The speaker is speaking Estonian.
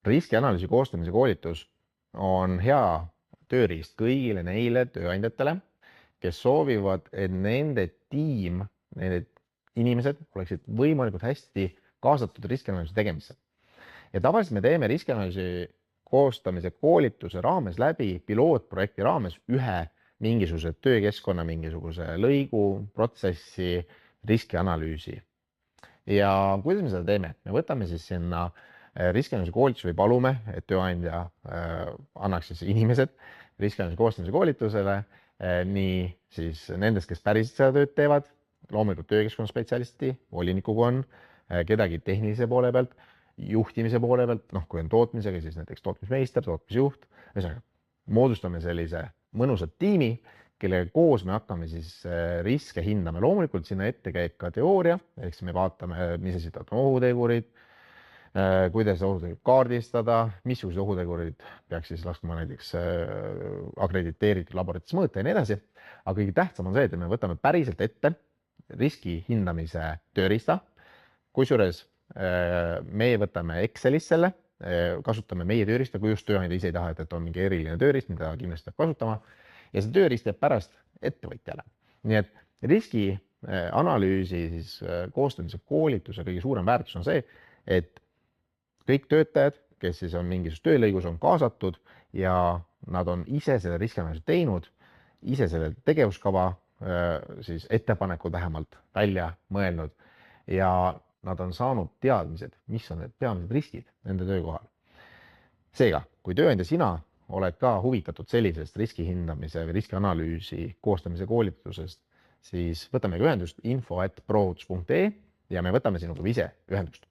Riskianalüüsi koostamise koolitus on hea tööriist kõigile neile tööandjatele, kes soovivad, et nende tiim, nende inimesed oleksid võimalikult hästi kaasatud riskianalüüsi tegemisse. Ja tavaliselt me teeme riskianalüüsi koostamise koolituse raames läbi pilootprojekti raames ühe mingisuguse töökeskkonna, mingisuguse lõigu, protsessi, riskianalüüsi. Ja kuidas me seda teeme? Me võtame siis sinna riskianalüüsi koolituse või palume, et tööandja annaks siis inimesed riskianalüüsi koostamise koolitusele, nii siis nendest, kes päriselt seda tööd teevad, loomulikult töökeskkonna spetsialisti, volinikuga on, kedagi tehnilise poole pealt, juhtimise poole pealt, kui on tootmisega, siis näiteks tootmismeister, tootmisjuht, ühesõnaga moodustame sellise mõnusat tiimi, kellega koos me hakkame siis riske hindama. Loomulikult sinna ette käib ka teooria, ehk siis me vaatame, mis esitab ohutegurid, kuidas ohutegurid kaardistada, missugused ohutegurid peaks siis laskma näiteks akrediteeritud laborites mõõta ja nii edasi. Aga kõige tähtsam on see, et me võtame päriselt ette riski hindamise tööriista, kusjuures meie võtame Excelis selle, kasutame meie tööriista, kui just tööandja ise ei taha, et on mingi eriline tööriist, mida kindlasti peab kasutama, ja see tööriist jääb pärast ettevõtjale. Nii et riskianalüüsi siis koostamise koolituse kõige suurem väärtus on see, et kõik töötajad, kes siis on mingisuguses töölõigus, on kaasatud ja nad on ise selle riskianalüüsi teinud, ise selle tegevuskava siis ettepanekud vähemalt välja mõelnud ja nad on saanud teadmised, mis on need peamised riskid nende töökohal. Seega, kui tööandja sina oled ka huvitatud sellisest riskihindamise või riskianalüüsi koostamise koolitusest, siis võtame ühendust info@prohutus.ee ja me võtame sinuga ise ühendust.